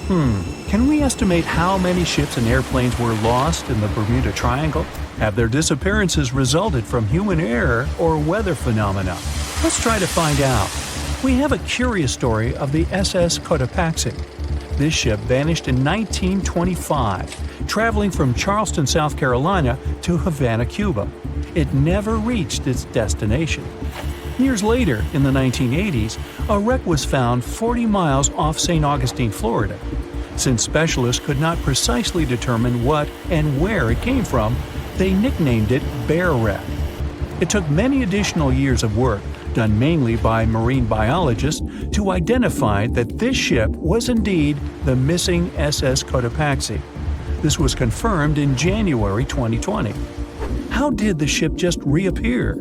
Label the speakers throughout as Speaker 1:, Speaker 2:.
Speaker 1: Can we estimate how many ships and airplanes were lost in the Bermuda Triangle? Have their disappearances resulted from human error or weather phenomena? Let's try to find out. We have a curious story of the SS Cotopaxi. This ship vanished in 1925, traveling from Charleston, South Carolina to Havana, Cuba. It never reached its destination. Years later, in the 1980s, a wreck was found 40 miles off St. Augustine, Florida. Since specialists could not precisely determine what and where it came from, they nicknamed it Bear Wreck. It took many additional years of work, done mainly by marine biologists, to identify that this ship was indeed the missing SS Cotopaxi. This was confirmed in January 2020. How did the ship just reappear?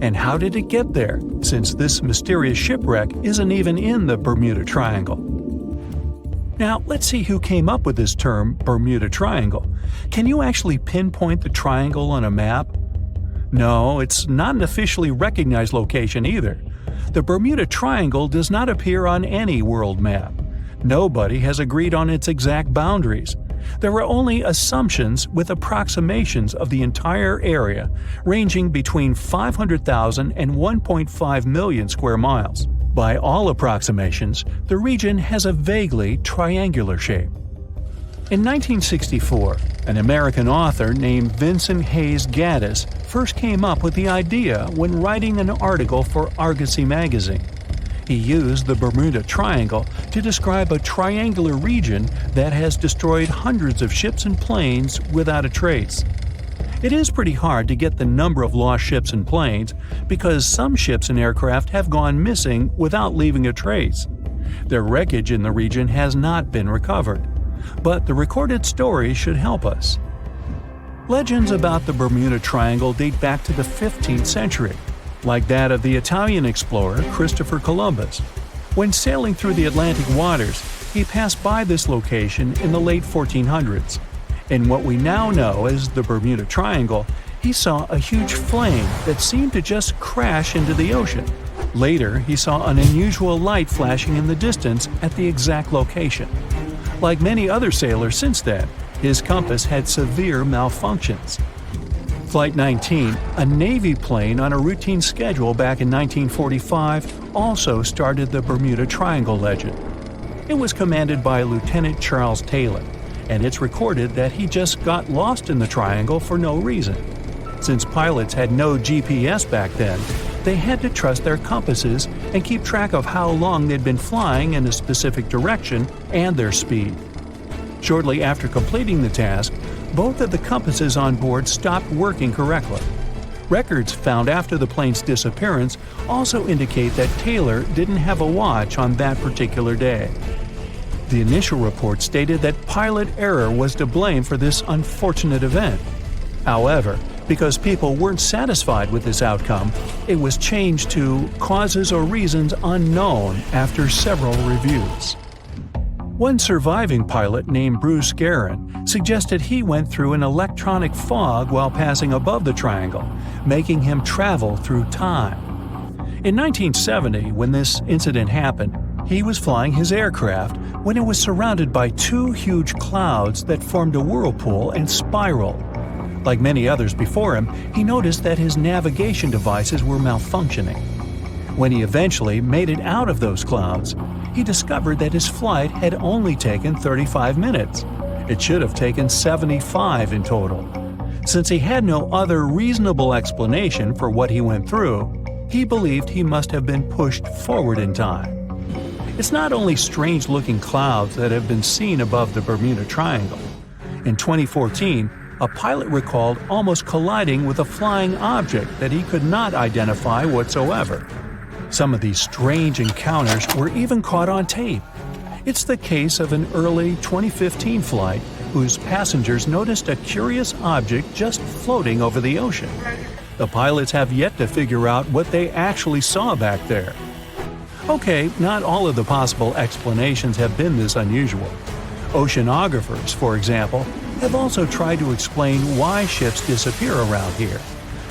Speaker 1: And how did it get there, since this mysterious shipwreck isn't even in the Bermuda Triangle? Now, let's see who came up with this term, Bermuda Triangle. Can you actually pinpoint the triangle on a map? No, it's not an officially recognized location either. The Bermuda Triangle does not appear on any world map. Nobody has agreed on its exact boundaries. There are only assumptions with approximations of the entire area, ranging between 500,000 and 1.5 million square miles. By all approximations, the region has a vaguely triangular shape. In 1964, an American author named Vincent Hayes Gaddis first came up with the idea when writing an article for Argosy magazine. He used the Bermuda Triangle to describe a triangular region that has destroyed hundreds of ships and planes without a trace. It is pretty hard to get the number of lost ships and planes because some ships and aircraft have gone missing without leaving a trace. Their wreckage in the region has not been recovered, but the recorded stories should help us. Legends about the Bermuda Triangle date back to the 15th century, like that of the Italian explorer Christopher Columbus. When sailing through the Atlantic waters, he passed by this location in the late 1400s. In what we now know as the Bermuda Triangle, he saw a huge flame that seemed to just crash into the ocean. Later, he saw an unusual light flashing in the distance at the exact location. Like many other sailors since then, his compass had severe malfunctions. Flight 19, a Navy plane on a routine schedule back in 1945, also started the Bermuda Triangle legend. It was commanded by Lieutenant Charles Taylor, and it's recorded that he just got lost in the triangle for no reason. Since pilots had no GPS back then, they had to trust their compasses and keep track of how long they'd been flying in a specific direction and their speed. Shortly after completing the task, both of the compasses on board stopped working correctly. Records found after the plane's disappearance also indicate that Taylor didn't have a watch on that particular day. The initial report stated that pilot error was to blame for this unfortunate event. However, because people weren't satisfied with this outcome, it was changed to causes or reasons unknown after several reviews. One surviving pilot named Bruce Guerin suggested he went through an electronic fog while passing above the triangle, making him travel through time. In 1970, when this incident happened, he was flying his aircraft when it was surrounded by two huge clouds that formed a whirlpool and spiraled. Like many others before him, he noticed that his navigation devices were malfunctioning. When he eventually made it out of those clouds, he discovered that his flight had only taken 35 minutes. It should have taken 75 in total. Since he had no other reasonable explanation for what he went through, he believed he must have been pushed forward in time. It's not only strange-looking clouds that have been seen above the Bermuda Triangle. In 2014, a pilot recalled almost colliding with a flying object that he could not identify whatsoever. Some of these strange encounters were even caught on tape. It's the case of an early 2015 flight whose passengers noticed a curious object just floating over the ocean. The pilots have yet to figure out what they actually saw back there. Okay, not all of the possible explanations have been this unusual. Oceanographers, for example, have also tried to explain why ships disappear around here.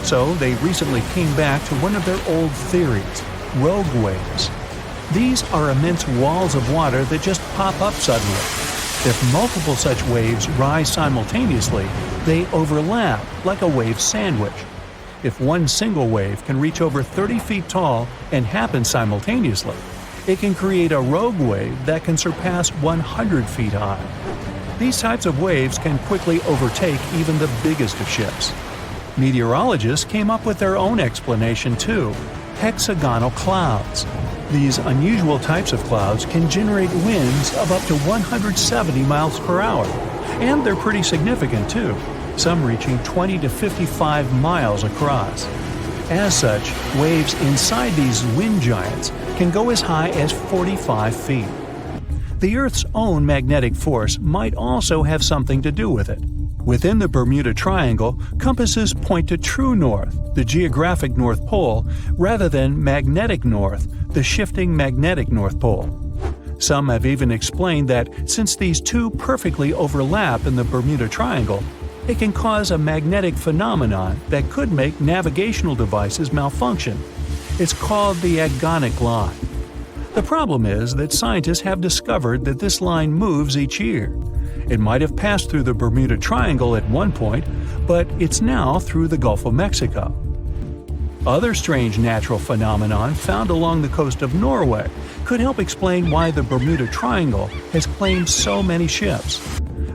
Speaker 1: So they recently came back to one of their old theories: rogue waves. These are immense walls of water that just pop up suddenly. If multiple such waves rise simultaneously, they overlap like a wave sandwich. If one single wave can reach over 30 feet tall and happen simultaneously, it can create a rogue wave that can surpass 100 feet high. These types of waves can quickly overtake even the biggest of ships. Meteorologists came up with their own explanation too: hexagonal clouds. These unusual types of clouds can generate winds of up to 170 miles per hour, and they're pretty significant too, some reaching 20 to 55 miles across. As such, waves inside these wind giants can go as high as 45 feet. The Earth's own magnetic force might also have something to do with it. Within the Bermuda Triangle, compasses point to true north, the geographic North Pole, rather than magnetic north, the shifting magnetic North Pole. Some have even explained that since these two perfectly overlap in the Bermuda Triangle, it can cause a magnetic phenomenon that could make navigational devices malfunction. It's called the agonic line. The problem is that scientists have discovered that this line moves each year. It might have passed through the Bermuda Triangle at one point, but it's now through the Gulf of Mexico. Other strange natural phenomenon found along the coast of Norway could help explain why the Bermuda Triangle has claimed so many ships.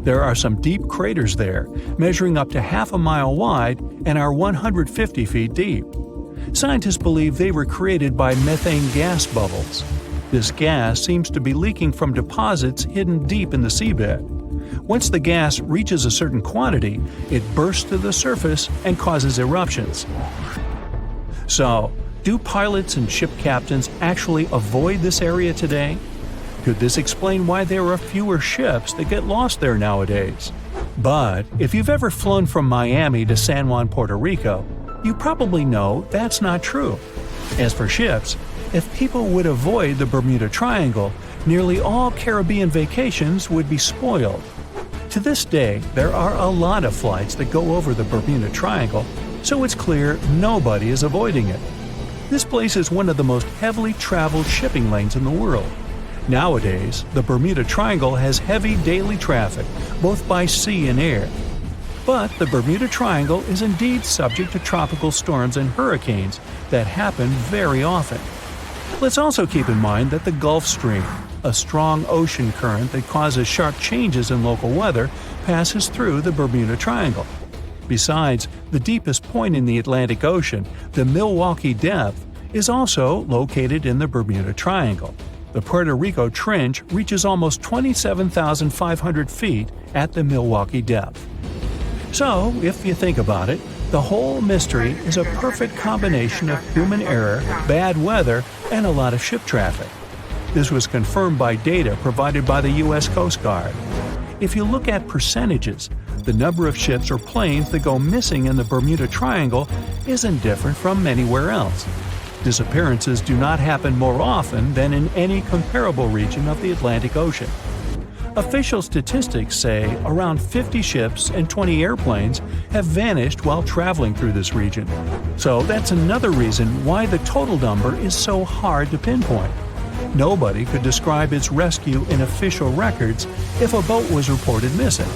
Speaker 1: There are some deep craters there, measuring up to half a mile wide and are 150 feet deep. Scientists believe they were created by methane gas bubbles. This gas seems to be leaking from deposits hidden deep in the seabed. Once the gas reaches a certain quantity, it bursts to the surface and causes eruptions. So, do pilots and ship captains actually avoid this area today? Could this explain why there are fewer ships that get lost there nowadays? But if you've ever flown from Miami to San Juan, Puerto Rico, you probably know that's not true. As for ships, if people would avoid the Bermuda Triangle, nearly all Caribbean vacations would be spoiled. To this day, there are a lot of flights that go over the Bermuda Triangle, so it's clear nobody is avoiding it. This place is one of the most heavily traveled shipping lanes in the world. Nowadays, the Bermuda Triangle has heavy daily traffic, both by sea and air. But the Bermuda Triangle is indeed subject to tropical storms and hurricanes that happen very often. Let's also keep in mind that the Gulf Stream, a strong ocean current that causes sharp changes in local weather, passes through the Bermuda Triangle. Besides, the deepest point in the Atlantic Ocean, the Milwaukee Depth, is also located in the Bermuda Triangle. The Puerto Rico Trench reaches almost 27,500 feet at the Milwaukee Depth. So, if you think about it, the whole mystery is a perfect combination of human error, bad weather, and a lot of ship traffic. This was confirmed by data provided by the U.S. Coast Guard. If you look at percentages, the number of ships or planes that go missing in the Bermuda Triangle isn't different from anywhere else. Disappearances do not happen more often than in any comparable region of the Atlantic Ocean. Official statistics say around 50 ships and 20 airplanes have vanished while traveling through this region. So that's another reason why the total number is so hard to pinpoint. Nobody could describe its rescue in official records if a boat was reported missing.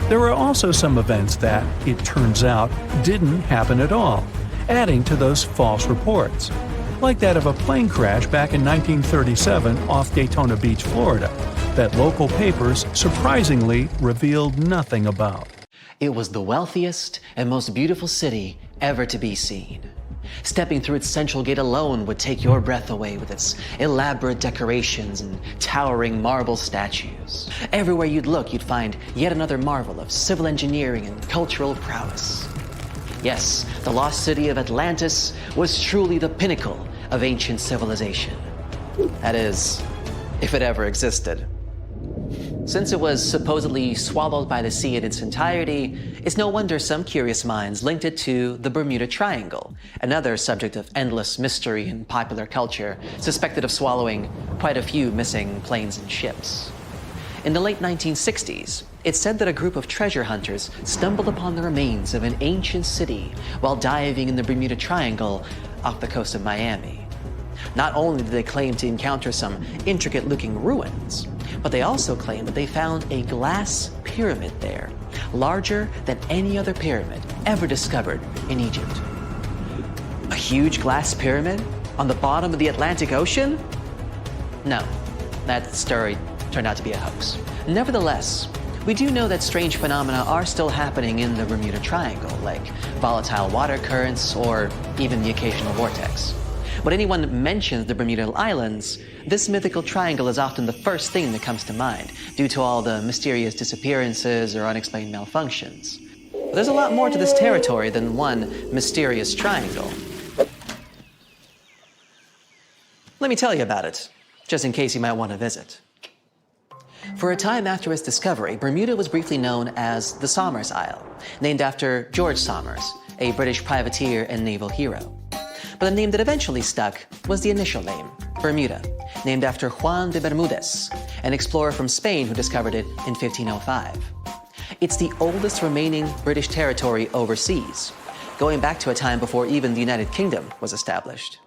Speaker 1: There are also some events that, it turns out, didn't happen at all, adding to those false reports, like that of a plane crash back in 1937 off Daytona Beach, Florida, that local papers surprisingly revealed nothing about.
Speaker 2: It was the wealthiest and most beautiful city ever to be seen. Stepping through its central gate alone would take your breath away with its elaborate decorations and towering marble statues. Everywhere you'd look, you'd find yet another marvel of civil engineering and cultural prowess. Yes, the lost city of Atlantis was truly the pinnacle of ancient civilization. That is, if it ever existed. Since it was supposedly swallowed by the sea in its entirety, it's no wonder some curious minds linked it to the Bermuda Triangle, another subject of endless mystery in popular culture, suspected of swallowing quite a few missing planes and ships. In the late 1960s, it's said that a group of treasure hunters stumbled upon the remains of an ancient city while diving in the Bermuda Triangle off the coast of Miami. Not only did they claim to encounter some intricate-looking ruins, But they also claim that they found a glass pyramid there, larger than any other pyramid ever discovered in Egypt. A huge glass pyramid on the bottom of the Atlantic Ocean? No, that story turned out to be a hoax. Nevertheless, we do know that strange phenomena are still happening in the Bermuda Triangle, like volatile water currents or even the occasional vortex. When anyone mentions the Bermuda Islands, this mythical triangle is often the first thing that comes to mind, due to all the mysterious disappearances or unexplained malfunctions. But there's a lot more to this territory than one mysterious triangle. Let me tell you about it, just in case you might want to visit. For a time after its discovery, Bermuda was briefly known as the Somers Isle, named after George Somers, a British privateer and naval hero. But the name that eventually stuck was the initial name, Bermuda, named after Juan de Bermudez, an explorer from Spain who discovered it in 1505. It's the oldest remaining British territory overseas, going back to a time before even the United Kingdom was established.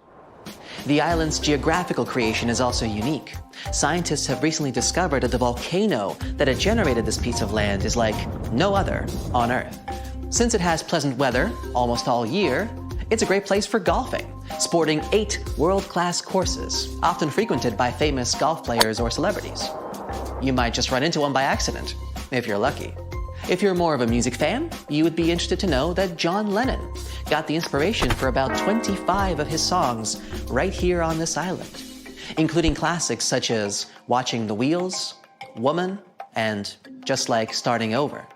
Speaker 2: The island's geographical creation is also unique. Scientists have recently discovered that the volcano that had generated this piece of land is like no other on Earth. Since it has pleasant weather almost all year, it's a great place for golfing, sporting 8 world-class courses, often frequented by famous golf players or celebrities. You might just run into one by accident, if you're lucky. If you're more of a music fan, you would be interested to know that John Lennon got the inspiration for about 25 of his songs right here on this island, including classics such as Watching the Wheels, Woman, and Just Like Starting Over.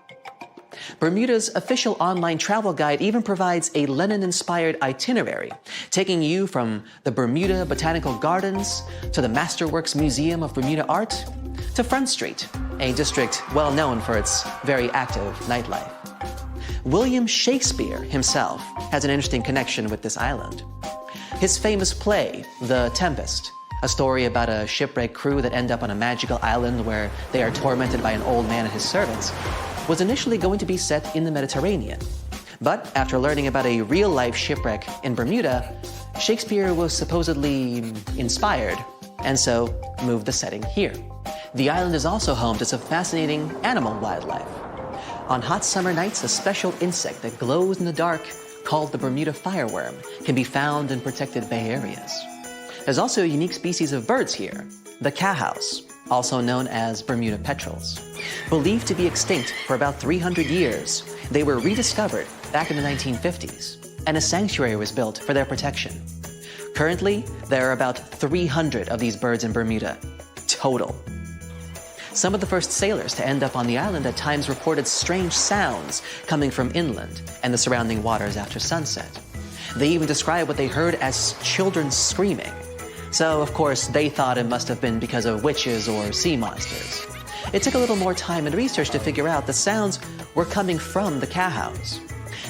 Speaker 2: Bermuda's official online travel guide even provides a Lennon-inspired itinerary, taking you from the Bermuda Botanical Gardens to the Masterworks Museum of Bermuda Art to Front Street, a district well known for its very active nightlife. William Shakespeare himself has an interesting connection with this island. His famous play, The Tempest, a story about a shipwrecked crew that end up on a magical island where they are tormented by an old man and his servants, was initially going to be set in the Mediterranean. But after learning about a real-life shipwreck in Bermuda, Shakespeare was supposedly inspired, and so moved the setting here. The island is also home to some fascinating animal wildlife. On hot summer nights, a special insect that glows in the dark, called the Bermuda fireworm, can be found in protected bay areas. There's also a unique species of birds here, the cowhouse, also known as Bermuda petrels. Believed to be extinct for about 300 years, they were rediscovered back in the 1950s, and a sanctuary was built for their protection. Currently, there are about 300 of these birds in Bermuda, total. Some of the first sailors to end up on the island at times reported strange sounds coming from inland and the surrounding waters after sunset. They even described what they heard as children screaming. So, of course, they thought it must have been because of witches or sea monsters. It took a little more time and research to figure out the sounds were coming from the cowhouse.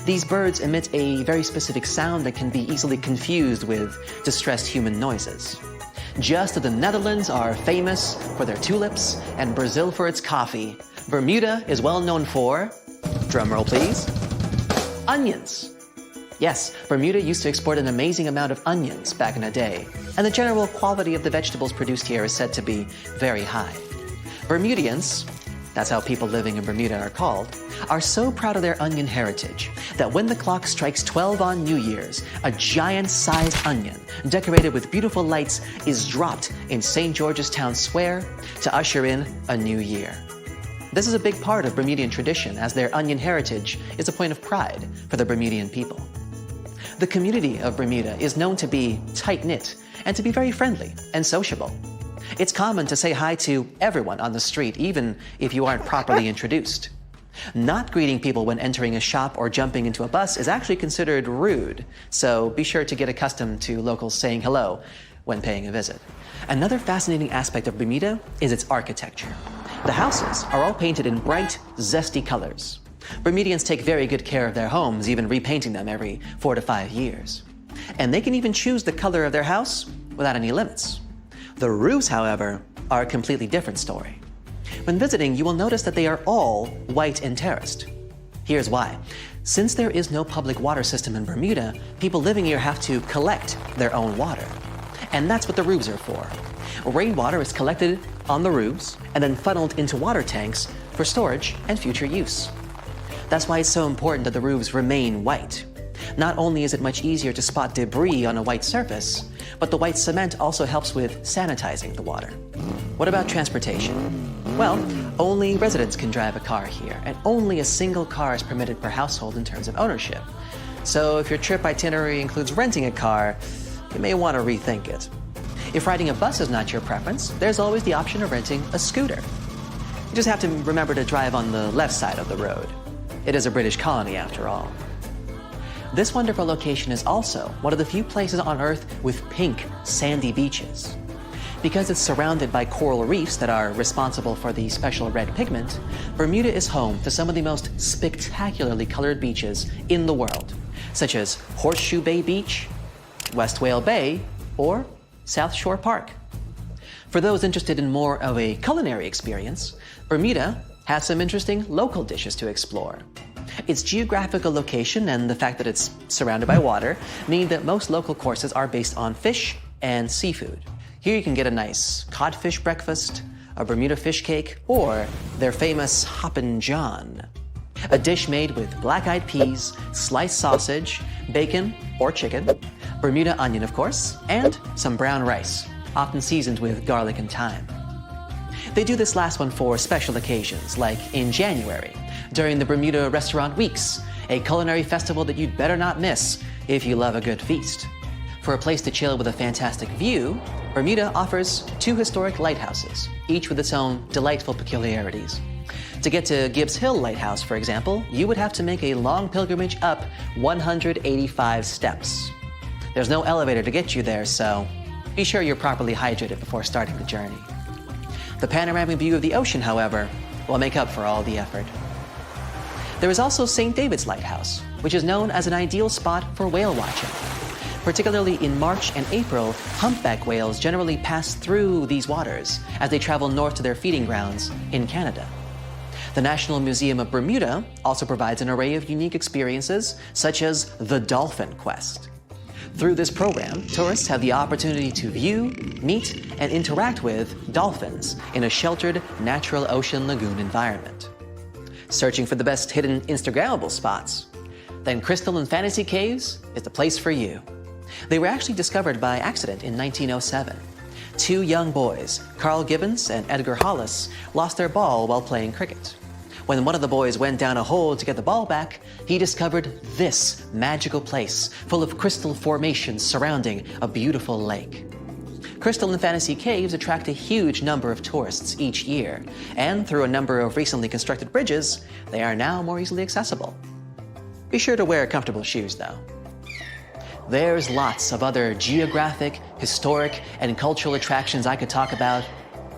Speaker 2: These birds emit a very specific sound that can be easily confused with distressed human noises. Just as the Netherlands are famous for their tulips and Brazil for its coffee, Bermuda is well known for, drumroll please, onions. Yes, Bermuda used to export an amazing amount of onions back in the day, and the general quality of the vegetables produced here is said to be very high. Bermudians, that's how people living in Bermuda are called, are so proud of their onion heritage that when the clock strikes 12 on New Year's, a giant-sized onion decorated with beautiful lights is dropped in St. George's Town Square to usher in a new year. This is a big part of Bermudian tradition, as their onion heritage is a point of pride for the Bermudian people. The community of Bermuda is known to be tight-knit and to be very friendly and sociable. It's common to say hi to everyone on the street, even if you aren't properly introduced. Not greeting people when entering a shop or jumping into a bus is actually considered rude, so be sure to get accustomed to locals saying hello when paying a visit. Another fascinating aspect of Bermuda is its architecture. The houses are all painted in bright, zesty colors. Bermudians take very good care of their homes, even repainting them every 4 to 5 years. And they can even choose the color of their house without any limits. The roofs, however, are a completely different story. When visiting, you will notice that they are all white and terraced. Here's why. Since there is no public water system in Bermuda, people living here have to collect their own water. And that's what the roofs are for. Rainwater is collected on the roofs and then funneled into water tanks for storage and future use. That's why it's so important that the roofs remain white. Not only is it much easier to spot debris on a white surface, but the white cement also helps with sanitizing the water. What about transportation? Well, only residents can drive a car here, and only a single car is permitted per household in terms of ownership. So if your trip itinerary includes renting a car, you may want to rethink it. If riding a bus is not your preference, there's always the option of renting a scooter. You just have to remember to drive on the left side of the road. It is a British colony after all. This wonderful location is also one of the few places on Earth with pink, sandy beaches. Because it's surrounded by coral reefs that are responsible for the special red pigment, Bermuda is home to some of the most spectacularly colored beaches in the world, such as Horseshoe Bay Beach, West Whale Bay, or South Shore Park. For those interested in more of a culinary experience, Bermuda has some interesting local dishes to explore. Its geographical location and the fact that it's surrounded by water mean that most local courses are based on fish and seafood. Here you can get a nice codfish breakfast, a Bermuda fish cake, or their famous Hoppin' John, a dish made with black-eyed peas, sliced sausage, bacon or chicken, Bermuda onion of course, and some brown rice, often seasoned with garlic and thyme. They do this last one for special occasions, like in January, during the Bermuda Restaurant Weeks, a culinary festival that you'd better not miss if you love a good feast. For a place to chill with a fantastic view, Bermuda offers 2 historic lighthouses, each with its own delightful peculiarities. To get to Gibbs Hill Lighthouse, for example, you would have to make a long pilgrimage up 185 steps. There's no elevator to get you there, so be sure you're properly hydrated before starting the journey. The panoramic view of the ocean, however, will make up for all the effort. There is also St. David's Lighthouse, which is known as an ideal spot for whale watching. Particularly in March and April, humpback whales generally pass through these waters as they travel north to their feeding grounds in Canada. The National Museum of Bermuda also provides an array of unique experiences, such as the Dolphin Quest. Through this program, tourists have the opportunity to view, meet, and interact with dolphins in a sheltered, natural ocean lagoon environment. Searching for the best hidden Instagrammable spots? Then Crystal and Fantasy Caves is the place for you. They were actually discovered by accident in 1907. 2 young boys, Carl Gibbons and Edgar Hollis, lost their ball while playing cricket. When one of the boys went down a hole to get the ball back, he discovered this magical place full of crystal formations surrounding a beautiful lake. Crystal and Fantasy Caves attract a huge number of tourists each year, and through a number of recently constructed bridges, they are now more easily accessible. Be sure to wear comfortable shoes, though. There's lots of other geographic, historic, and cultural attractions I could talk about,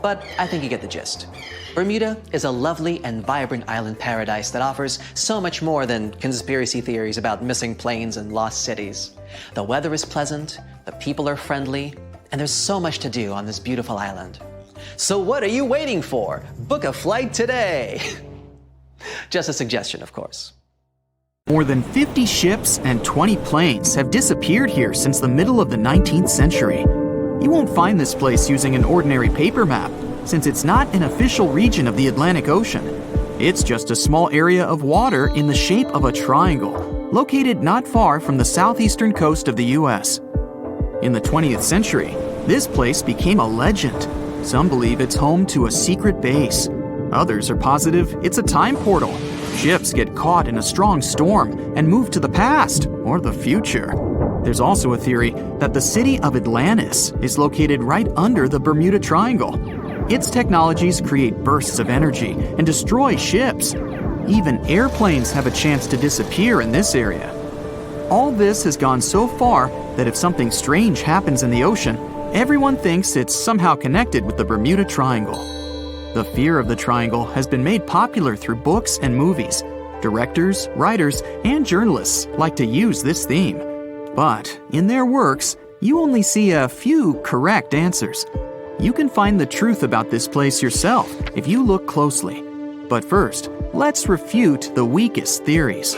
Speaker 2: but I think you get the gist. Bermuda is a lovely and vibrant island paradise that offers so much more than conspiracy theories about missing planes and lost cities. The weather is pleasant, the people are friendly, and there's so much to do on this beautiful island. So what are you waiting for? Book a flight today! Just a suggestion, of course.
Speaker 3: More than 50 ships and 20 planes have disappeared here since the middle of the 19th century. You won't find this place using an ordinary paper map, since it's not an official region of the Atlantic Ocean. It's just a small area of water in the shape of a triangle, located not far from the southeastern coast of the US. In the 20th century, this place became a legend. Some believe it's home to a secret base. Others are positive it's a time portal. Ships get caught in a strong storm and move to the past or the future. There's also a theory that the city of Atlantis is located right under the Bermuda Triangle. Its technologies create bursts of energy and destroy ships. Even airplanes have a chance to disappear in this area. All this has gone so far that if something strange happens in the ocean, everyone thinks it's somehow connected with the Bermuda Triangle. The fear of the triangle has been made popular through books and movies. Directors, writers, and journalists like to use this theme. But in their works, you only see a few correct answers. You can find the truth about this place yourself if you look closely. But first, let's refute the weakest theories.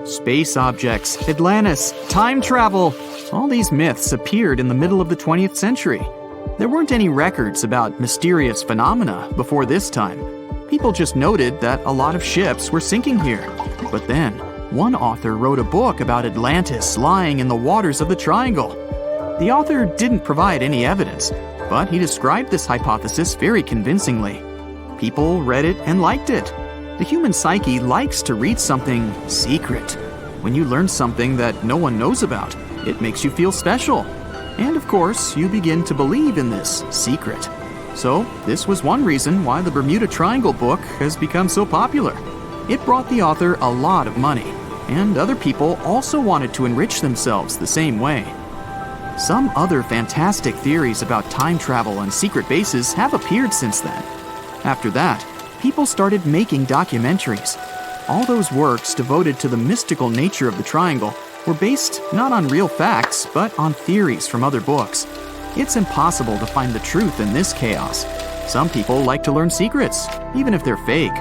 Speaker 3: Space objects, Atlantis, time travel. All these myths appeared in the middle of the 20th century. There weren't any records about mysterious phenomena before this time. People just noted that a lot of ships were sinking here. But then, one author wrote a book about Atlantis lying in the waters of the triangle. The author didn't provide any evidence, but he described this hypothesis very convincingly. People read it and liked it. The human psyche likes to read something secret. When you learn something that no one knows about, it makes you feel special. And of course, you begin to believe in this secret. So, this was one reason why the Bermuda Triangle book has become so popular. It brought the author a lot of money, and other people also wanted to enrich themselves the same way. Some other fantastic theories about time travel and secret bases have appeared since then. After that, people started making documentaries. All those works devoted to the mystical nature of the triangle were based not on real facts, but on theories from other books. It's impossible to find the truth in this chaos. Some people like to learn secrets, even if they're fake.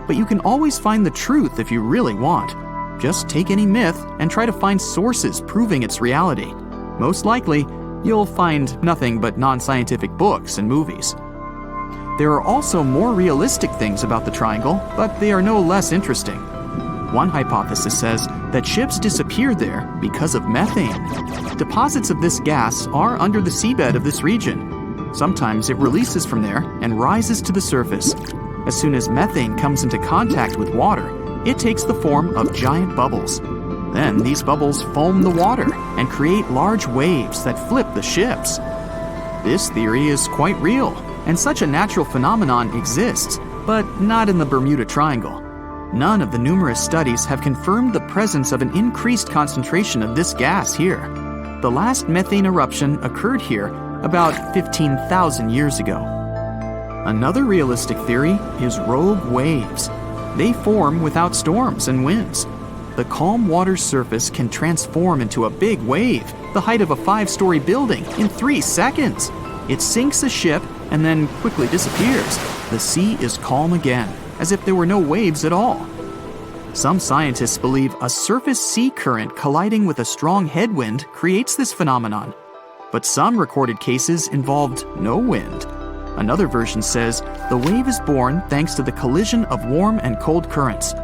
Speaker 3: But you can always find the truth if you really want. Just take any myth and try to find sources proving its reality. Most likely, you'll find nothing but non-scientific books and movies. There are also more realistic things about the triangle, but they are no less interesting. One hypothesis says that ships disappeared there because of methane. Deposits of this gas are under the seabed of this region. Sometimes it releases from there and rises to the surface. As soon as methane comes into contact with water, it takes the form of giant bubbles. Then these bubbles foam the water and create large waves that flip the ships. This theory is quite real, and such a natural phenomenon exists, but not in the Bermuda Triangle. None of the numerous studies have confirmed the presence of an increased concentration of this gas here. The last methane eruption occurred here about 15,000 years ago. Another realistic theory is rogue waves. They form without storms and winds. The calm water's surface can transform into a big wave, the height of a 5-story building, in 3 seconds. It sinks a ship and then quickly disappears. The sea is calm again, as if there were no waves at all. Some scientists believe a surface sea current colliding with a strong headwind creates this phenomenon. But some recorded cases involved no wind. Another version says the wave is born thanks to the collision of warm and cold currents.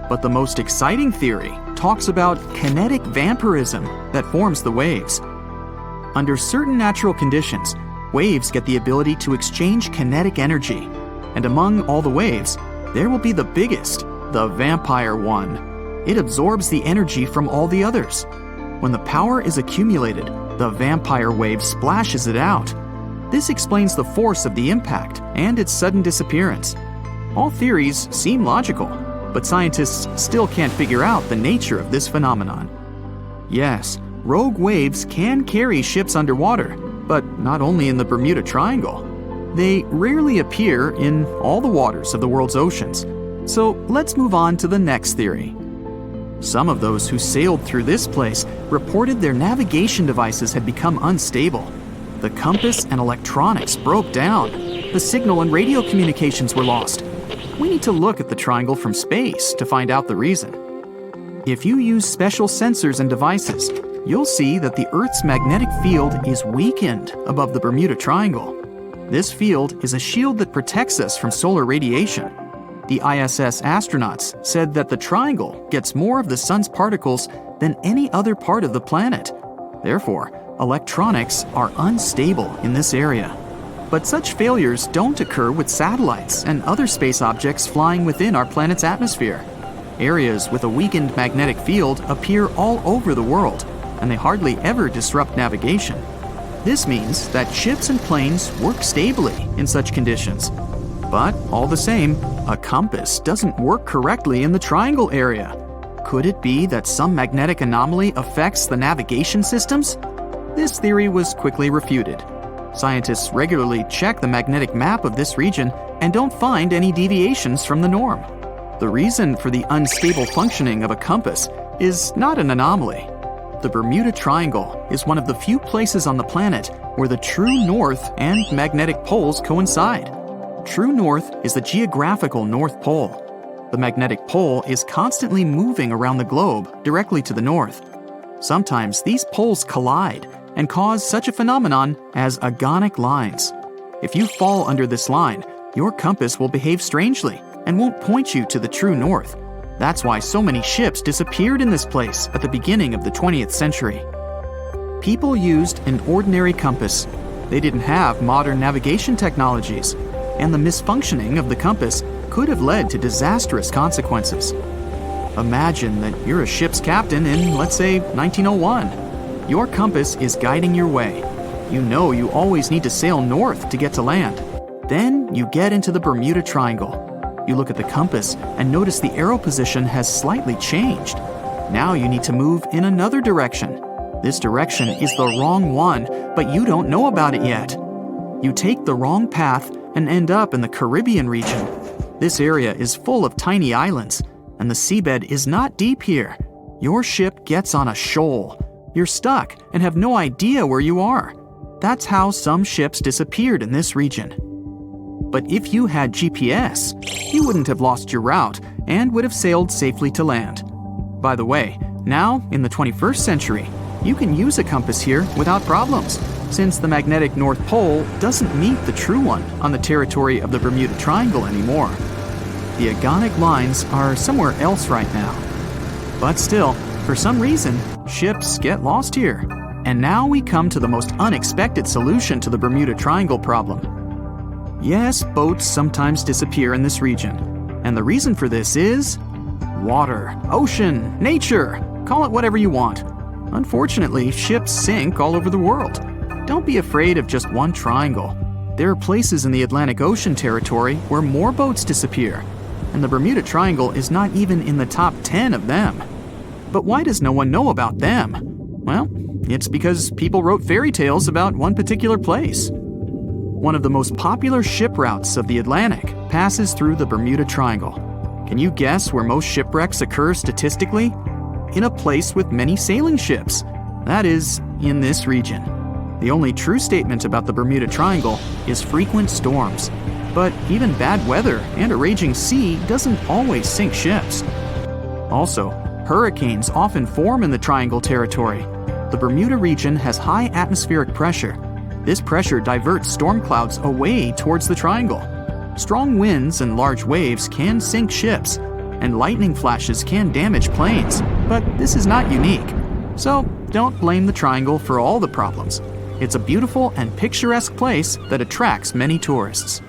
Speaker 3: But the most exciting theory talks about kinetic vampirism that forms the waves. Under certain natural conditions, waves get the ability to exchange kinetic energy. And among all the waves, there will be the biggest, the vampire one. It absorbs the energy from all the others. When the power is accumulated, the vampire wave splashes it out. This explains the force of the impact and its sudden disappearance. All theories seem logical, but scientists still can't figure out the nature of this phenomenon. Yes, rogue waves can carry ships underwater, but not only in the Bermuda Triangle. They rarely appear in all the waters of the world's oceans. So let's move on to the next theory. Some of those who sailed through this place reported their navigation devices had become unstable. The compass and electronics broke down. The signal and radio communications were lost. We need to look at the triangle from space to find out the reason. If you use special sensors and devices, you'll see that the Earth's magnetic field is weakened above the Bermuda Triangle. This field is a shield that protects us from solar radiation. The ISS astronauts said that the triangle gets more of the sun's particles than any other part of the planet. Therefore, electronics are unstable in this area. But such failures don't occur with satellites and other space objects flying within our planet's atmosphere. Areas with a weakened magnetic field appear all over the world, and they hardly ever disrupt navigation. This means that ships and planes work stably in such conditions. But all the same, a compass doesn't work correctly in the triangle area. Could it be that some magnetic anomaly affects the navigation systems? This theory was quickly refuted. Scientists regularly check the magnetic map of this region and don't find any deviations from the norm. The reason for the unstable functioning of a compass is not an anomaly. The Bermuda Triangle is one of the few places on the planet where the true north and magnetic poles coincide. True north is the geographical North Pole. The magnetic pole is constantly moving around the globe directly to the north. Sometimes these poles collide, and cause such a phenomenon as agonic lines. If you fall under this line, your compass will behave strangely and won't point you to the true north. That's why so many ships disappeared in this place at the beginning of the 20th century. People used an ordinary compass. They didn't have modern navigation technologies, and the misfunctioning of the compass could have led to disastrous consequences. Imagine that you're a ship's captain in, let's say, 1901. Your compass is guiding your way. You know you always need to sail north to get to land. Then you get into the Bermuda Triangle. You look at the compass and notice the arrow position has slightly changed. Now you need to move in another direction. This direction is the wrong one, but you don't know about it yet. You take the wrong path and end up in the Caribbean region. This area is full of tiny islands, and the seabed is not deep here. Your ship gets on a shoal. You're stuck and have no idea where you are. That's how some ships disappeared in this region. But if you had GPS, you wouldn't have lost your route and would have sailed safely to land. By the way, now, in the 21st century, you can use a compass here without problems, since the magnetic North Pole doesn't meet the true one on the territory of the Bermuda Triangle anymore. The agonic lines are somewhere else right now. But still, for some reason, ships get lost here. And now we come to the most unexpected solution to the Bermuda Triangle problem. Yes, boats sometimes disappear in this region. And the reason for this is water, ocean, nature, call it whatever you want. Unfortunately, ships sink all over the world. Don't be afraid of just one triangle. There are places in the Atlantic Ocean territory where more boats disappear, and the Bermuda Triangle is not even in the top 10 of them. But why does no one know about them? Well, it's because people wrote fairy tales about one particular place. One of the most popular ship routes of the Atlantic passes through the Bermuda Triangle. Can you guess where most shipwrecks occur statistically? In a place with many sailing ships. That is, in this region. The only true statement about the Bermuda Triangle is frequent storms. But even bad weather and a raging sea doesn't always sink ships. Also, hurricanes often form in the Triangle territory. The Bermuda region has high atmospheric pressure. This pressure diverts storm clouds away towards the Triangle. Strong winds and large waves can sink ships, and lightning flashes can damage planes, but this is not unique. So don't blame the Triangle for all the problems. It's a beautiful and picturesque place that attracts many tourists.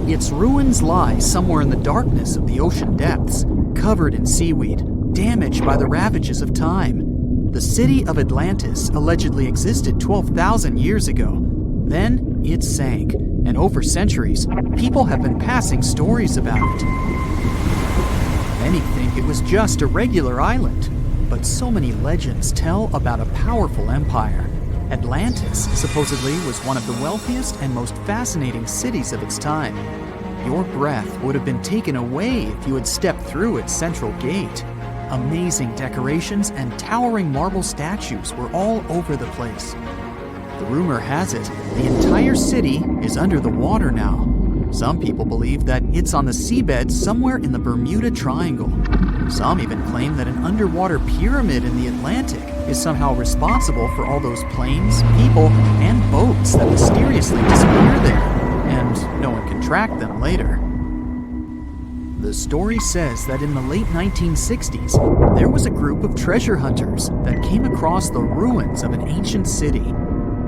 Speaker 3: Its ruins lie somewhere in the darkness of the ocean depths, covered in seaweed, damaged by the ravages of time. The city of Atlantis allegedly existed 12,000 years ago. Then it sank, and over centuries, people have been passing stories about it. Many think it was just a regular island, but so many legends tell about a powerful empire. Atlantis supposedly was one of the wealthiest and most fascinating cities of its time. Your breath would have been taken away if you had stepped through its central gate. Amazing decorations and towering marble statues were all over the place. The rumor has it, the entire city is under the water now. Some people believe that it's on the seabed somewhere in the Bermuda Triangle. Some even claim that an underwater pyramid in the Atlantic is somehow responsible for all those planes, people, and boats that mysteriously disappear there, and no one can track them later. The story says that in the late 1960s, there was a group of treasure hunters that came across the ruins of an ancient city.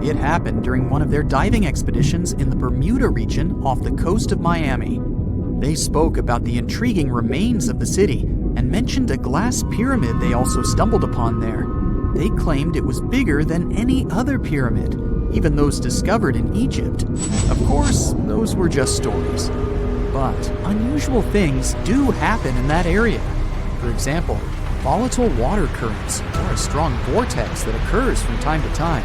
Speaker 3: It happened during one of their diving expeditions in the Bermuda region off the coast of Miami. They spoke about the intriguing remains of the city and mentioned a glass pyramid they also stumbled upon there. They claimed it was bigger than any other pyramid, even those discovered in Egypt. Of course, those were just stories. But unusual things do happen in that area. For example, volatile water currents or a strong vortex that occurs from time to time.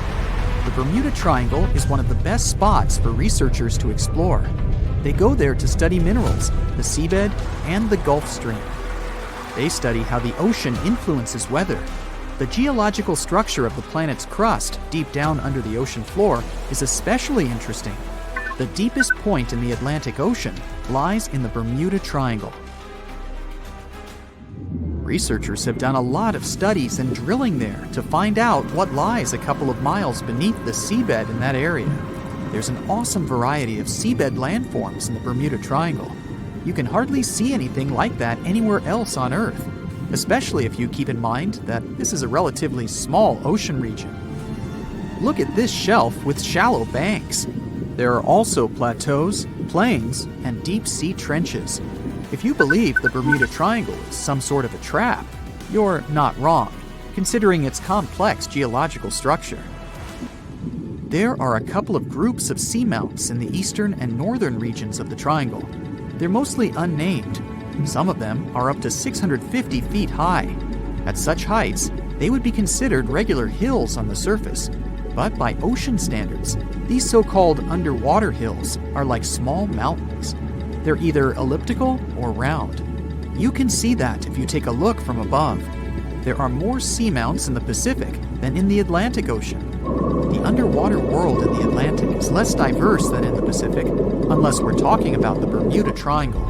Speaker 3: The Bermuda Triangle is one of the best spots for researchers to explore. They go there to study minerals, the seabed, and the Gulf Stream. They study how the ocean influences weather. The geological structure of the planet's crust, deep down under the ocean floor, is especially interesting. The deepest point in the Atlantic Ocean lies in the Bermuda Triangle. Researchers have done a lot of studies and drilling there to find out what lies a couple of miles beneath the seabed in that area. There's an awesome variety of seabed landforms in the Bermuda Triangle. You can hardly see anything like that anywhere else on Earth, especially if you keep in mind that this is a relatively small ocean region. Look at this shelf with shallow banks. There are also plateaus, plains, and deep-sea trenches. If you believe the Bermuda Triangle is some sort of a trap, you're not wrong, considering its complex geological structure. There are a couple of groups of seamounts in the eastern and northern regions of the triangle. They're mostly unnamed. Some of them are up to 650 feet high. At such heights, they would be considered regular hills on the surface. But by ocean standards, these so-called underwater hills are like small mountains. They're either elliptical or round. You can see that if you take a look from above. There are more seamounts in the Pacific than in the Atlantic Ocean. The underwater world in the Atlantic is less diverse than in the Pacific, unless we're talking about the Bermuda Triangle.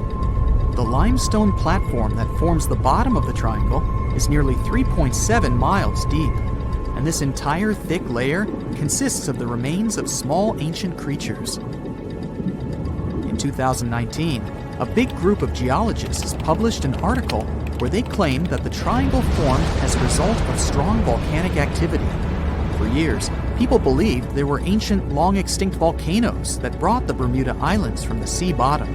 Speaker 3: The limestone platform that forms the bottom of the triangle is nearly 3.7 miles deep, and this entire thick layer consists of the remains of small ancient creatures. In 2019, a big group of geologists published an article where they claimed that the triangle formed as a result of strong volcanic activity. For years, people believed there were ancient, long-extinct volcanoes that brought the Bermuda Islands from the sea bottom.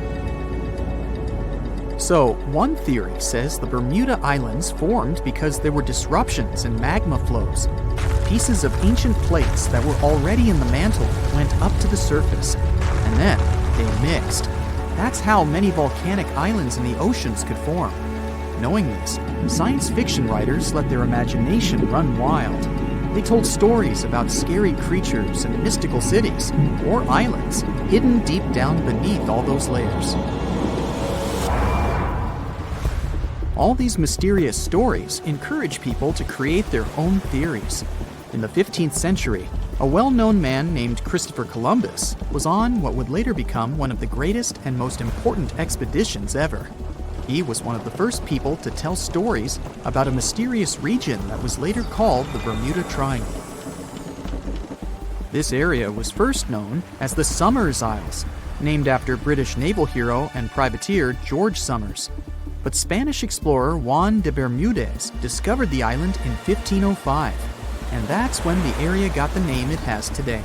Speaker 3: So, one theory says the Bermuda Islands formed because there were disruptions in magma flows. Pieces of ancient plates that were already in the mantle went up to the surface, and then they mixed. That's how many volcanic islands in the oceans could form. Knowing this, science fiction writers let their imagination run wild. They told stories about scary creatures and mystical cities, or islands, hidden deep down beneath all those layers. All these mysterious stories encourage people to create their own theories. In the 15th century, a well-known man named Christopher Columbus was on what would later become one of the greatest and most important expeditions ever. He was one of the first people to tell stories about a mysterious region that was later called the Bermuda Triangle. This area was first known as the Somers Isles, named after British naval hero and privateer George Somers. But Spanish explorer Juan de Bermudez discovered the island in 1505, and that's when the area got the name it has today.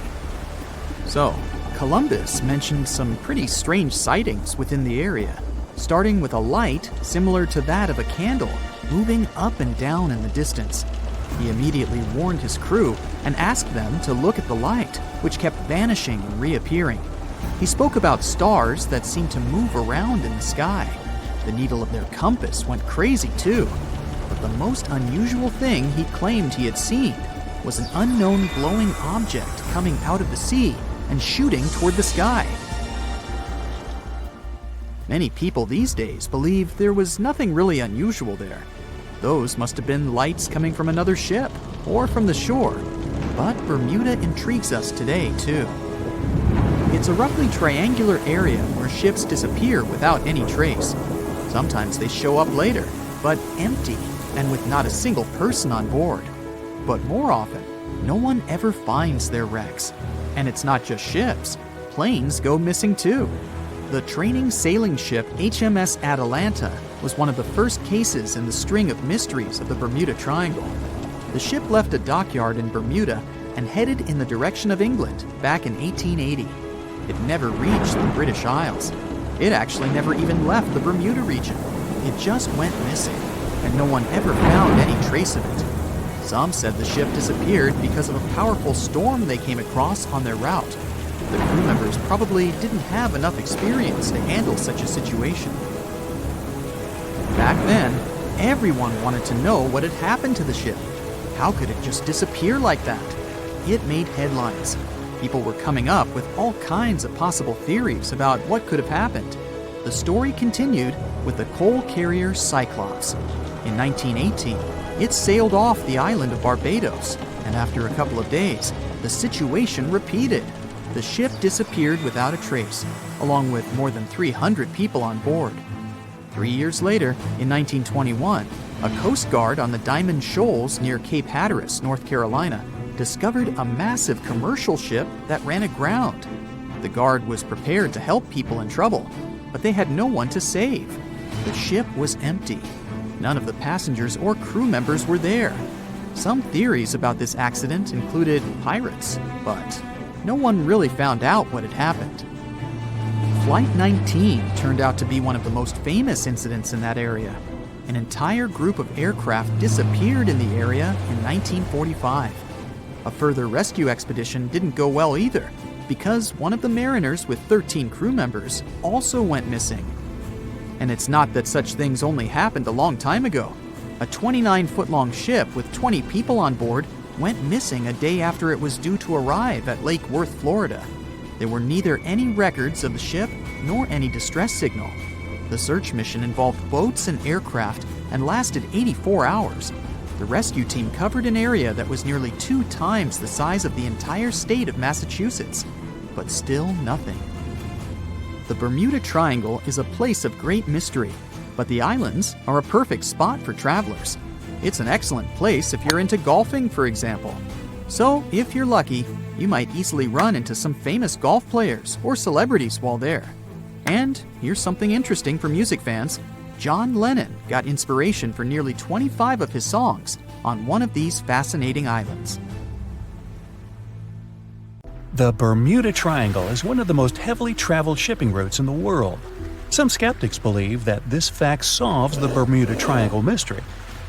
Speaker 3: So, Columbus mentioned some pretty strange sightings within the area, starting with a light similar to that of a candle moving up and down in the distance. He immediately warned his crew and asked them to look at the light, which kept vanishing and reappearing. He spoke about stars that seemed to move around in the sky. The needle of their compass went crazy too. But the most unusual thing he claimed he had seen was an unknown glowing object coming out of the sea and shooting toward the sky. Many people these days believe there was nothing really unusual there. Those must have been lights coming from another ship or from the shore. But Bermuda intrigues us today too. It's a roughly triangular area where ships disappear without any trace. Sometimes they show up later, but empty and with not a single person on board. But more often, no one ever finds their wrecks. And it's not just ships. Planes go missing too. The training sailing ship HMS Atalanta was one of the first cases in the string of mysteries of the Bermuda Triangle. The ship left a dockyard in Bermuda and headed in the direction of England back in 1880. It never reached the British Isles. It actually never even left the Bermuda region. It just went missing, and no one ever found any trace of it. Some said the ship disappeared because of a powerful storm they came across on their route. The crew members probably didn't have enough experience to handle such a situation. Back then, everyone wanted to know what had happened to the ship. How could it just disappear like that? It made headlines. People were coming up with all kinds of possible theories about what could have happened. The story continued with the coal carrier Cyclops. In 1918, it sailed off the island of Barbados, and after a couple of days, the situation repeated. The ship disappeared without a trace, along with more than 300 people on board. 3 years later, in 1921, a Coast Guard on the Diamond Shoals near Cape Hatteras, North Carolina, discovered a massive commercial ship that ran aground. The Guard was prepared to help people in trouble, but they had no one to save. The ship was empty. None of the passengers or crew members were there. Some theories about this accident included pirates, but no one really found out what had happened. Flight 19 turned out to be one of the most famous incidents in that area. An entire group of aircraft disappeared in the area in 1945. A further rescue expedition didn't go well either, because one of the mariners with 13 crew members also went missing. And it's not that such things only happened a long time ago. A 29-foot-long ship with 20 people on board went missing a day after it was due to arrive at Lake Worth, Florida. There were neither any records of the ship nor any distress signal. The search mission involved boats and aircraft and lasted 84 hours. The rescue team covered an area that was nearly 2 times the size of the entire state of Massachusetts, but still nothing. The Bermuda Triangle is a place of great mystery, but the islands are a perfect spot for travelers. It's an excellent place if you're into golfing, for example. So, if you're lucky, you might easily run into some famous golf players or celebrities while there. And here's something interesting for music fans. John Lennon got inspiration for nearly 25 of his songs on one of these fascinating islands.
Speaker 1: The Bermuda Triangle is one of the most heavily traveled shipping routes in the world. Some skeptics believe that this fact solves the Bermuda Triangle mystery.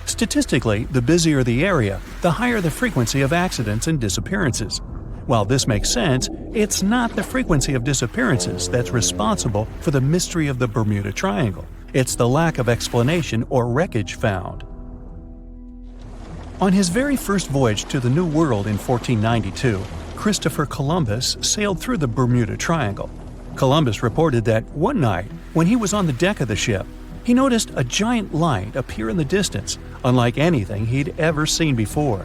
Speaker 1: Statistically, the busier the area, the higher the frequency of accidents and disappearances. While this makes sense, it's not the frequency of disappearances that's responsible for the mystery of the Bermuda Triangle. It's the lack of explanation or wreckage found. On his very first voyage to the New World in 1492, Christopher Columbus sailed through the Bermuda Triangle. Columbus reported that one night, when he was on the deck of the ship, he noticed a giant light appear in the distance, unlike anything he'd ever seen before.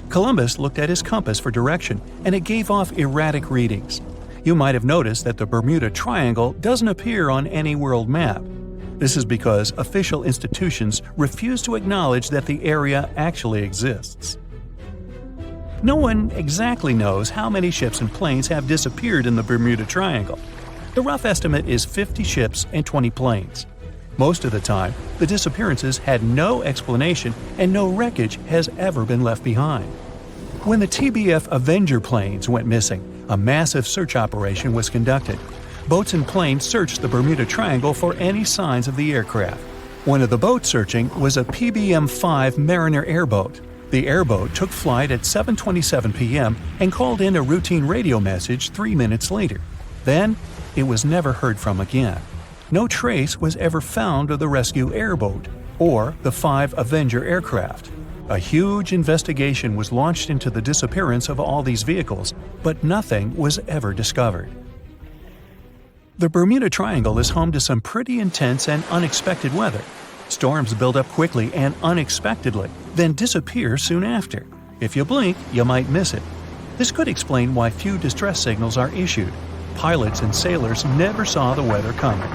Speaker 1: Columbus looked at his compass for direction, and it gave off erratic readings. You might have noticed that the Bermuda Triangle doesn't appear on any world map. This is because official institutions refuse to acknowledge that the area actually exists. No one exactly knows how many ships and planes have disappeared in the Bermuda Triangle. The rough estimate is 50 ships and 20 planes. Most of the time, the disappearances had no explanation and no wreckage has ever been left behind. When the TBF Avenger planes went missing, a massive search operation was conducted. Boats and planes searched the Bermuda Triangle for any signs of the aircraft. One of the boats searching was a PBM-5 Mariner airboat. The airboat took flight at 7:27 p.m. and called in a routine radio message 3 minutes later. Then, it was never heard from again. No trace was ever found of the rescue airboat or the 5 Avenger aircraft. A huge investigation was launched into the disappearance of all these vehicles, but nothing was ever discovered. The Bermuda Triangle is home to some pretty intense and unexpected weather. Storms build up quickly and unexpectedly, then disappear soon after. If you blink, you might miss it. This could explain why few distress signals are issued. Pilots and sailors never saw the weather coming.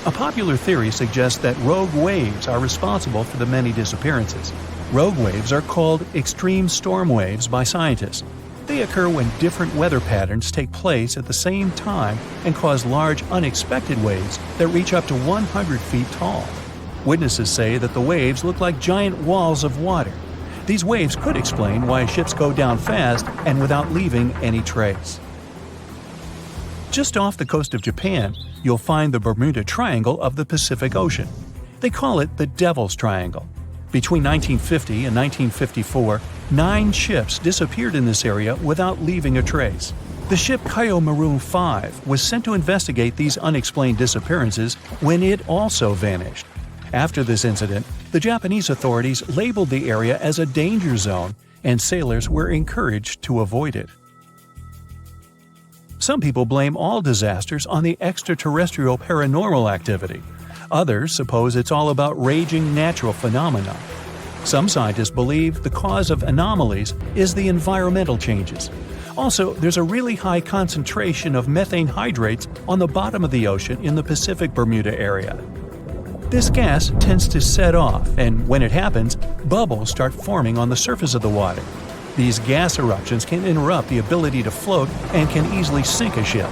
Speaker 1: A popular theory suggests that rogue waves are responsible for the many disappearances. Rogue waves are called extreme storm waves by scientists. They occur when different weather patterns take place at the same time and cause large, unexpected waves that reach up to 100 feet tall. Witnesses say that the waves look like giant walls of water. These waves could explain why ships go down fast and without leaving any trace. Just off the coast of Japan, you'll find the Bermuda Triangle of the Pacific Ocean. They call it the Devil's Triangle. Between 1950 and 1954, 9 ships disappeared in this area without leaving a trace. The ship Maru 5 was sent to investigate these unexplained disappearances when it also vanished. After this incident, the Japanese authorities labeled the area as a danger zone, and sailors were encouraged to avoid it. Some people blame all disasters on the extraterrestrial paranormal activity. Others suppose it's all about raging natural phenomena. Some scientists believe the cause of anomalies is the environmental changes. Also, there's a really high concentration of methane hydrates on the bottom of the ocean in the Pacific Bermuda area. This gas tends to set off, and when it happens, bubbles start forming on the surface of the water. These gas eruptions can interrupt the ability to float and can easily sink a ship.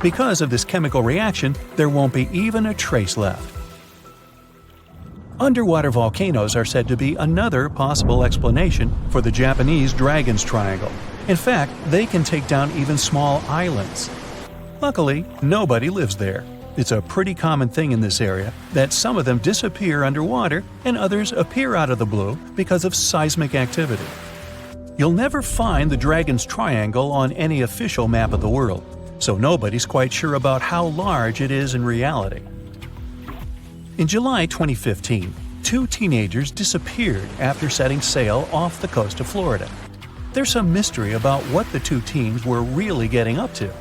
Speaker 1: Because of this chemical reaction, there won't be even a trace left. Underwater volcanoes are said to be another possible explanation for the Japanese Dragon's Triangle. In fact, they can take down even small islands. Luckily, nobody lives there. It's a pretty common thing in this area that some of them disappear underwater and others appear out of the blue because of seismic activity. You'll never find the Dragon's Triangle on any official map of the world, so nobody's quite sure about how large it is in reality. In July 2015, 2 teenagers disappeared after setting sail off the coast of Florida. There's some mystery about what the 2 teens were really getting up to.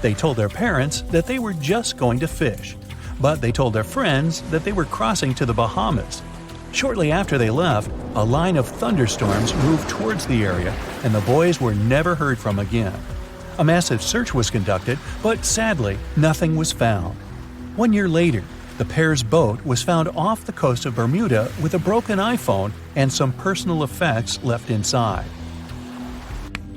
Speaker 1: They told their parents that they were just going to fish, but they told their friends that they were crossing to the Bahamas. Shortly after they left, a line of thunderstorms moved towards the area, and the boys were never heard from again. A massive search was conducted, but sadly, nothing was found. 1 year later, the pair's boat was found off the coast of Bermuda with a broken iPhone and some personal effects left inside.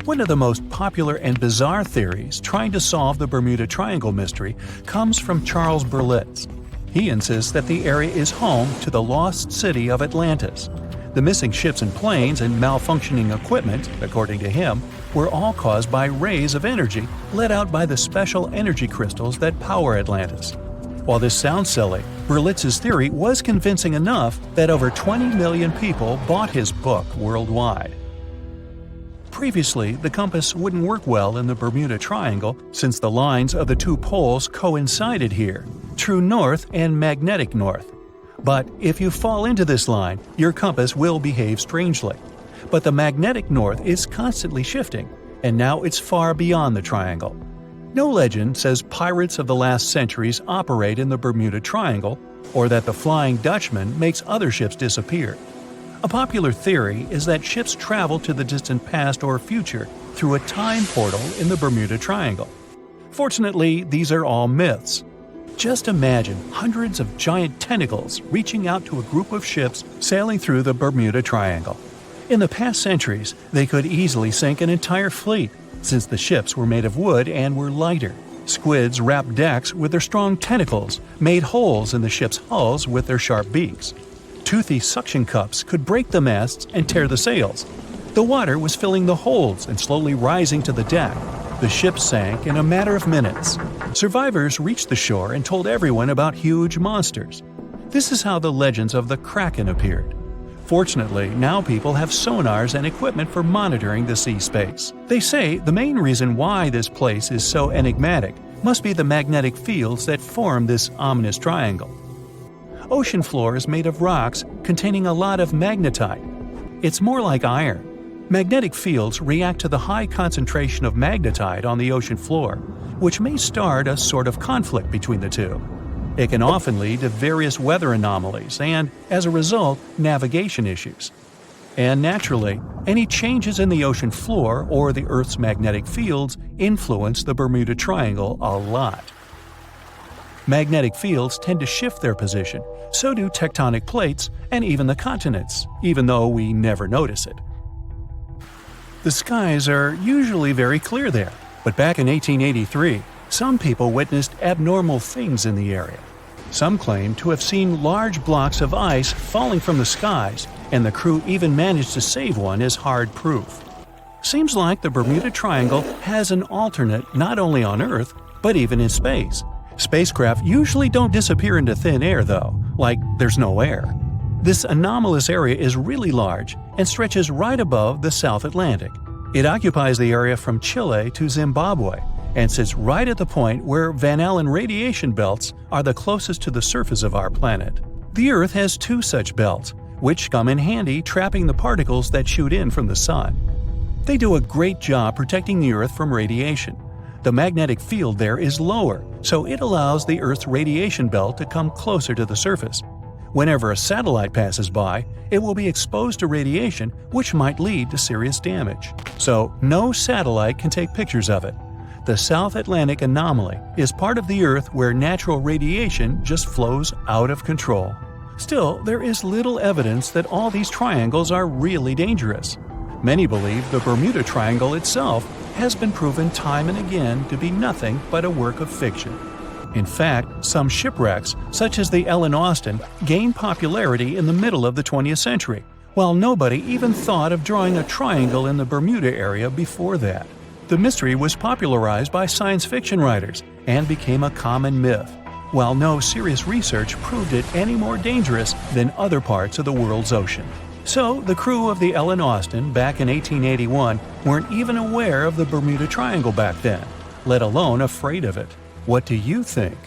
Speaker 1: One of the most popular and bizarre theories trying to solve the Bermuda Triangle mystery comes from Charles Berlitz. He insists that the area is home to the lost city of Atlantis. The missing ships and planes and malfunctioning equipment, according to him, were all caused by rays of energy let out by the special energy crystals that power Atlantis. While this sounds silly, Berlitz's theory was convincing enough that over 20 million people bought his book worldwide. Previously, the compass wouldn't work well in the Bermuda Triangle since the lines of the 2 poles coincided here, true north and magnetic north. But if you fall into this line, your compass will behave strangely. But the magnetic north is constantly shifting, and now it's far beyond the triangle. No legend says pirates of the last centuries operate in the Bermuda Triangle, or that the Flying Dutchman makes other ships disappear. A popular theory is that ships travel to the distant past or future through a time portal in the Bermuda Triangle. Fortunately, these are all myths. Just imagine hundreds of giant tentacles reaching out to a group of ships sailing through the Bermuda Triangle. In the past centuries, they could easily sink an entire fleet, since the ships were made of wood and were lighter. Squids wrapped decks with their strong tentacles, made holes in the ship's hulls with their sharp beaks. Toothy suction cups could break the masts and tear the sails. The water was filling the holds and slowly rising to the deck. The ship sank in a matter of minutes. Survivors reached the shore and told everyone about huge monsters. This is how the legends of the Kraken appeared. Fortunately, now people have sonars and equipment for monitoring the sea space. They say the main reason why this place is so enigmatic must be the magnetic fields that form this ominous triangle. Ocean floor is made of rocks containing a lot of magnetite. It's more like iron. Magnetic fields react to the high concentration of magnetite on the ocean floor, which may start a sort of conflict between the two. It can often lead to various weather anomalies and, as a result, navigation issues. And naturally, any changes in the ocean floor or the Earth's magnetic fields influence the Bermuda Triangle a lot. Magnetic fields tend to shift their position, so do tectonic plates and even the continents, even though we never notice it. The skies are usually very clear there, but back in 1883, some people witnessed abnormal things in the area. Some claim to have seen large blocks of ice falling from the skies, and the crew even managed to save one as hard proof. Seems like the Bermuda Triangle has an alternate not only on Earth, but even in space. Spacecraft usually don't disappear into thin air though, like there's no air. This anomalous area is really large and stretches right above the South Atlantic. It occupies the area from Chile to Zimbabwe and sits right at the point where Van Allen radiation belts are the closest to the surface of our planet. The Earth has 2 such belts, which come in handy trapping the particles that shoot in from the Sun. They do a great job protecting the Earth from radiation. The magnetic field there is lower, so it allows the Earth's radiation belt to come closer to the surface. Whenever a satellite passes by, it will be exposed to radiation, which might lead to serious damage. So, no satellite can take pictures of it. The South Atlantic anomaly is part of the Earth where natural radiation just flows out of control. Still, there is little evidence that all these triangles are really dangerous. Many believe the Bermuda Triangle itself has been proven time and again to be nothing but a work of fiction. In fact, some shipwrecks, such as the Ellen Austin, gained popularity in the middle of the 20th century, while nobody even thought of drawing a triangle in the Bermuda area before that. The mystery was popularized by science fiction writers and became a common myth, while no serious research proved it any more dangerous than other parts of the world's ocean. So, the crew of the Ellen Austin back in 1881 weren't even aware of the Bermuda Triangle back then, let alone afraid of it. What do you think?